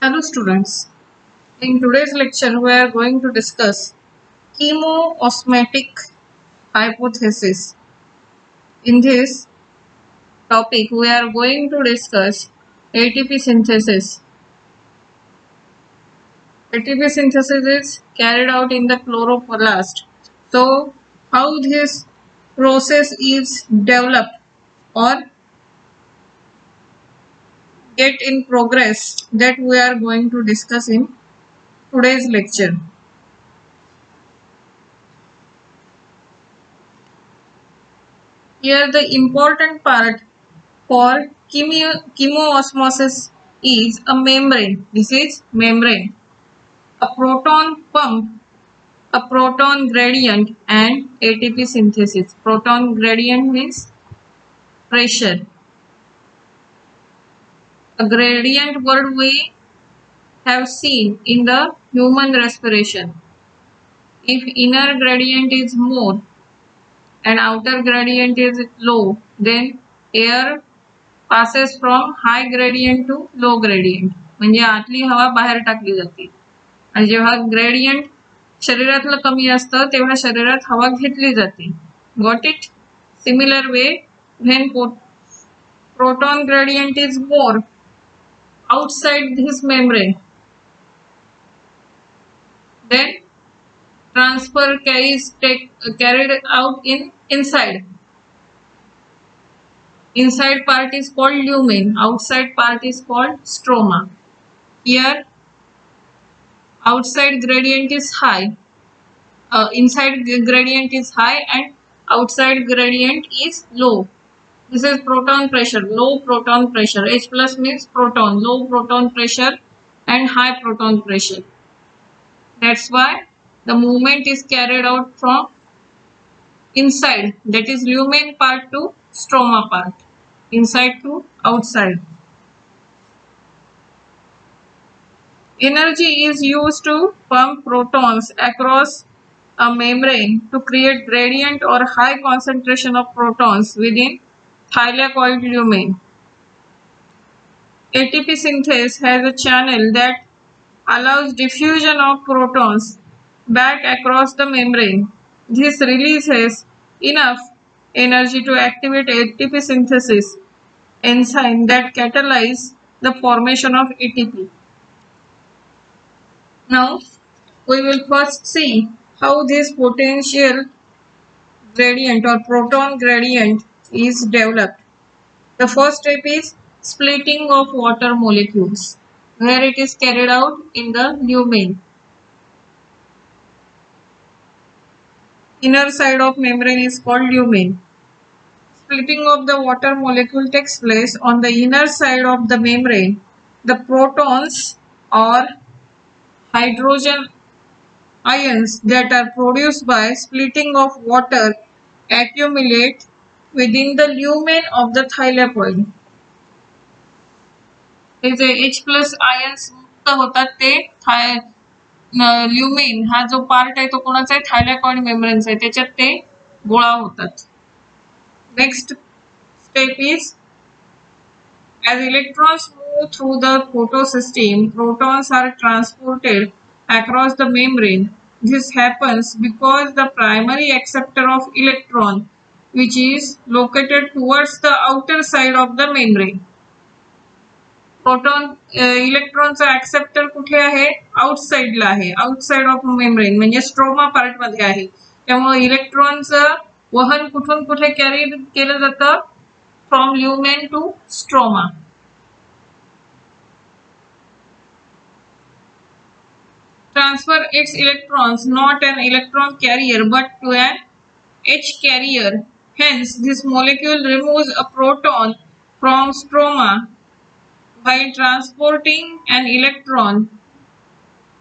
Hello students, in today's lecture we are going to discuss chemoosmotic hypothesis. In this topic we are going to discuss ATP synthesis. ATP synthesis is carried out in the chloroplast. So how this process is developed or get in progress, that we are going to discuss in today's lecture. Here the important part for chemoosmosis is a membrane. This is membrane, a proton pump, a proton gradient and ATP synthesis. Proton gradient means pressure. A gradient word we have seen in the human respiration. If inner gradient is more and outer gradient is low, then air passes from high gradient to low gradient. म्हणजे आतली हवा बाहेर टाकली जाते आणि जेव्हा gradient शरीरातलं कमी असतं तेव्हा शरीरात हवा घेतली जाते. Got it? Similar way when proton gradient is more outside this membrane, then transfer carried out in inside. Inside part is called lumen, outside part is called stroma. Here outside gradient is high, inside gradient is high and outside gradient is low. This is proton pressure, low proton pressure. H plus means proton, low proton pressure and high proton pressure. That's why the movement is carried out from inside, that is lumen part to stroma part, inside to outside. Energy is used to pump protons across a membrane to create gradient or high concentration of protons within thylakoid lumen. ATP synthase has a channel that allows diffusion of protons back across the membrane. This releases enough energy to activate ATP synthesis enzyme that catalyze the formation of ATP. Now we will first see how this potential gradient or proton gradient is developed. The first step is splitting of water molecules, where it is carried out in the lumen. Inner side of membrane is called lumen. Splitting of the water molecule takes place on the inner side of the membrane. The protons or hydrogen ions that are produced by splitting of water accumulate within the lumen of the thylakoid. हे जे H+ ions मुक्त होतात ते lumen हा जो part आहे तो कोणाचा आहे? थायलॅकॉइड मेम्ब्रेनचा आहे. त्याच्यात ते गोळा होतात. Next step is as electrons move through the photosystem, protons are transported across the membrane. This happens because the primary acceptor of electron, which is located towards the outer side of the membrane. Proton इलेक्ट्रॉनचा acceptor कुठे आहे? आउटसाइडला आहे, outside of membrane म्हणजे stroma part मध्ये आहे. त्यामुळे इलेक्ट्रॉनचं वहन कुठून कुठे कॅरी केलं जातं? From lumen to stroma. Transfer its electrons, not an electron carrier but to an H carrier. Hence, this molecule removes a proton from stroma while transporting an electron.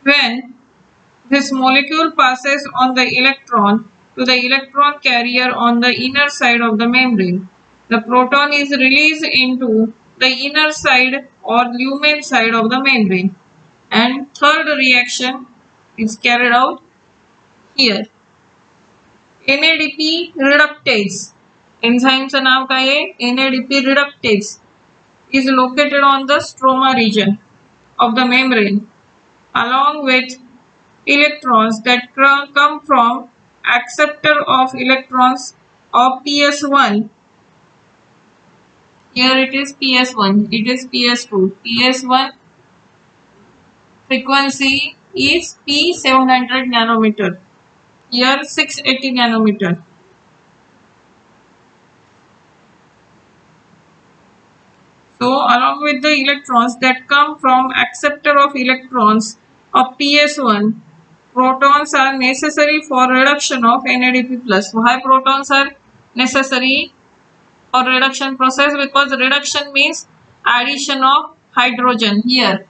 When this molecule passes on the electron to the electron carrier on the inner side of the membrane, the proton is released into the inner side or lumen side of the membrane. And third reaction is carried out here. NADP reductase. एन्झाईमचं नाव काय आहे? NADP reductase is located on the stroma region of the membrane along with electrons that come from acceptor of electrons of PS1. Here it is PS1, it is PS2. PS1 frequency is P700 nanometer. Here 680 nanometer. So along with the electrons that come from acceptor of electrons of PS1, protons are necessary for reduction of NADP+. Why protons are necessary for reduction process? Because reduction means addition of hydrogen here,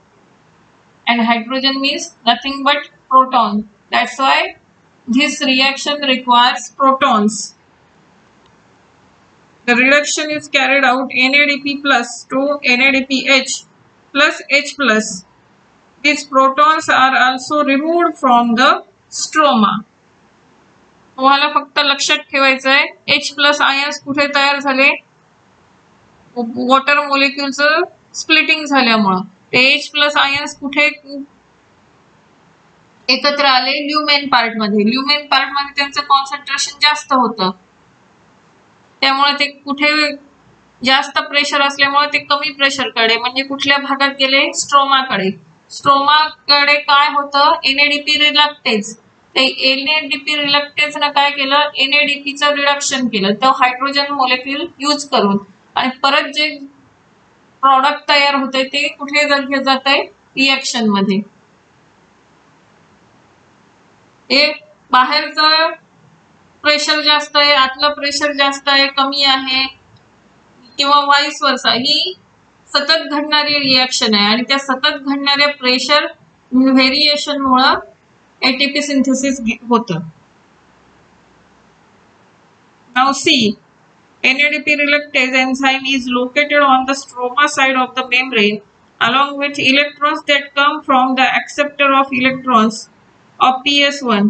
and hydrogen means nothing but proton. That's why this reaction requires protons. The reduction is carried out NADP plus to NADPH plus H plus. These protons are also removed from the stroma. तुम्हाला फक्त लक्षात ठेवायचं आहे H plus ions कुठे तयार झाले? Water मॉलिक्युलचं splitting झाल्यामुळे ते H प्लस आयन्स कुठे एकत्र आले? ल्युमेन पार्ट मध्ये. ल्युमेन पार्ट मध्ये त्यांचं कॉन्सन्ट्रेशन जास्त होतं, त्यामुळे ते कुठे जास्त प्रेशर असल्यामुळे ते कमी प्रेशरकडे म्हणजे कुठल्या भागात गेले? स्ट्रोमाकडे. स्ट्रोमाकडे काय होतं? एनएडीपी रिलक्टेज. ते एनएडीपी रिलक्टेज ने काय केलं? एनएडीपीचं रिडक्शन केलं तो हायड्रोजन मॉलिक्यूल यूज करून, आणि परत जे प्रॉडक्ट तयार होते ते कुठे जात आहे? रिएक्शन मध्ये. हे बाहेरचं प्रेशर जास्त आहे, आतलं प्रेशर जास्त आहे, कमी आहे, किंवा वाइस वर्सा, ही सतत घडणारी रिएक्शन आहे आणि त्या सतत घडणाऱ्या प्रेशर व्हेरिएशन मुळे एटीपी सिंथेसिस होतं. Now see, NADP reluctase enzyme is located on the stroma side of the membrane along with electrons that come from the acceptor of electrons of PS1.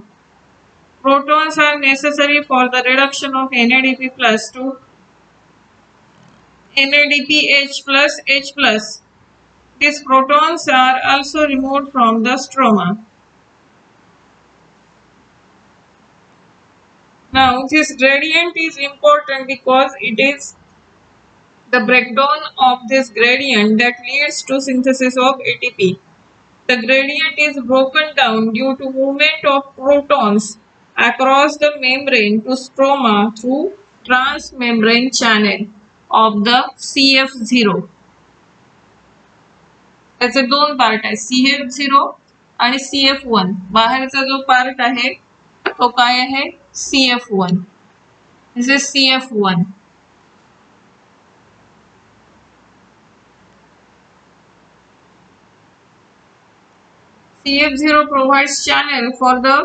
Protons are necessary for the reduction of NADP plus to NADPH plus H plus. These protons are also removed from the stroma. Now this gradient is important because it is the breakdown of this gradient that leads to synthesis of ATP. The gradient is broken down due to movement of protons across the membrane to stroma through transmembrane channel of the CF0. त्याचे दोन part आहे, CF0 आणि CF1. बाहेरचा जो part आहे तो काय आहे? CF1. This is CF1. CF0 provides channel for the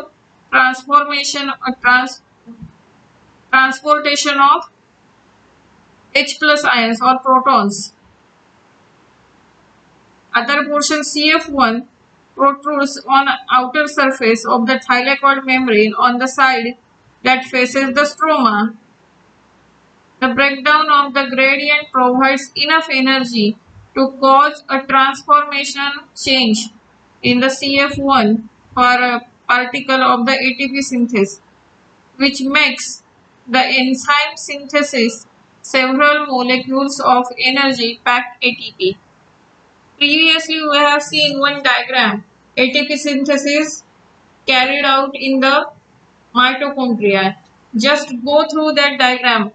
transportation of H plus ions or protons. Other portion CF1 protrudes on outer surface of the thylakoid membrane on the side that faces the stroma. The breakdown of the gradient provides enough energy to cause a transformation change in the CF1 for a particle of the ATP synthesis, which makes the enzyme synthesis several molecules of energy packed ATP. Previously we have seen one diagram, ATP synthesis carried out in the mitochondria. Just go through that diagram.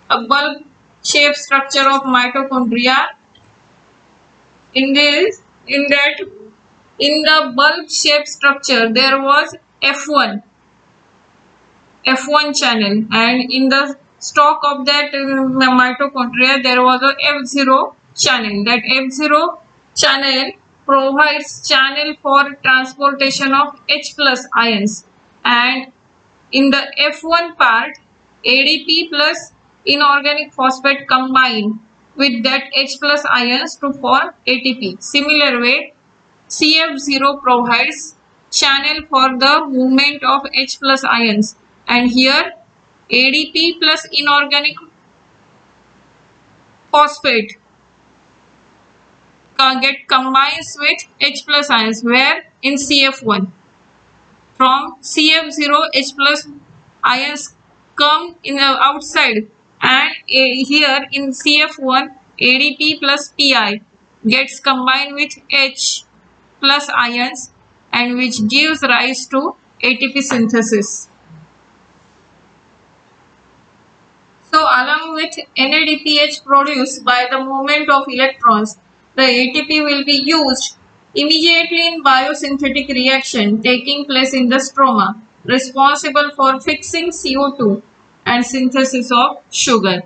A bulb shaped structure of mitochondria. In the bulb shaped structure there was F1 channel, and in the stalk of that mitochondria there was a F0 channel. That F0 channel provides channel for transportation of H plus ions, and in the F1 part ADP plus inorganic phosphate combine with that H plus ions to form ATP. Similar way CF0 provides channel for the movement of H plus ions, and here ADP plus inorganic phosphate get combines with H plus ions, where in CF1. From CF0, H plus ions come in the outside, and here in CF1, ADP plus Pi gets combined with H plus ions, and which gives rise to ATP synthesis. So along with NADPH produced by the movement of electrons, the ATP will be used immediately in biosynthetic reaction taking place in the stroma, responsible for fixing CO2 and synthesis of sugar.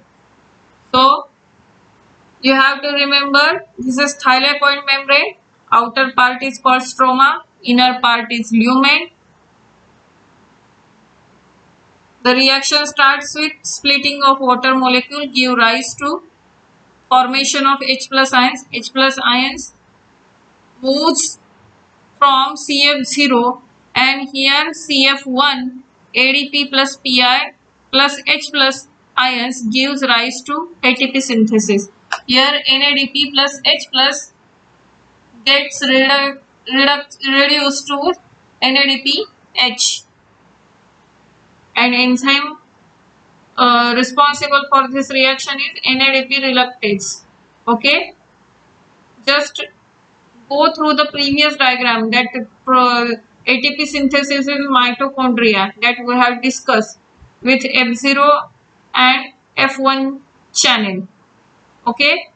So you have to remember, this is thylakoid membrane. Outer part is called stroma, inner part is lumen. The reaction starts with splitting of water molecule, give rise to formation of H plus ions. H plus ions moves from CF0, and here CF1 ADP plus Pi plus H plus ions gives rise to ATP synthesis. Here NADP plus H plus gets reduced to NADPH, and enzyme responsible for this reaction is NADP reluctase. Okay, just go through the previous diagram, that ATP synthesis in mitochondria that we have discussed with F0 and F1 channel. Okay,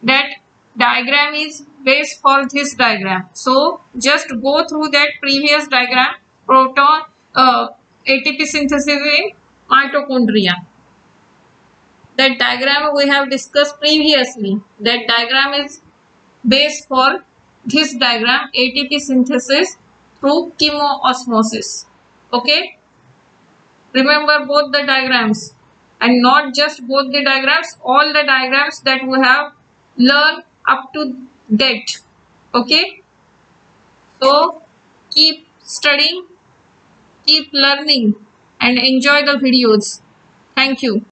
that diagram is base for this diagram. So just go through that previous diagram, proton ATP synthesis in mitochondria. That diagram we have discussed previously. That diagram is base for this diagram, ATP synthesis through chemoosmosis. Okay, remember both the diagrams, and not just both the diagrams, all the diagrams that we have learned up to date. Okay, so keep studying, keep learning, and enjoy the videos. Thank you.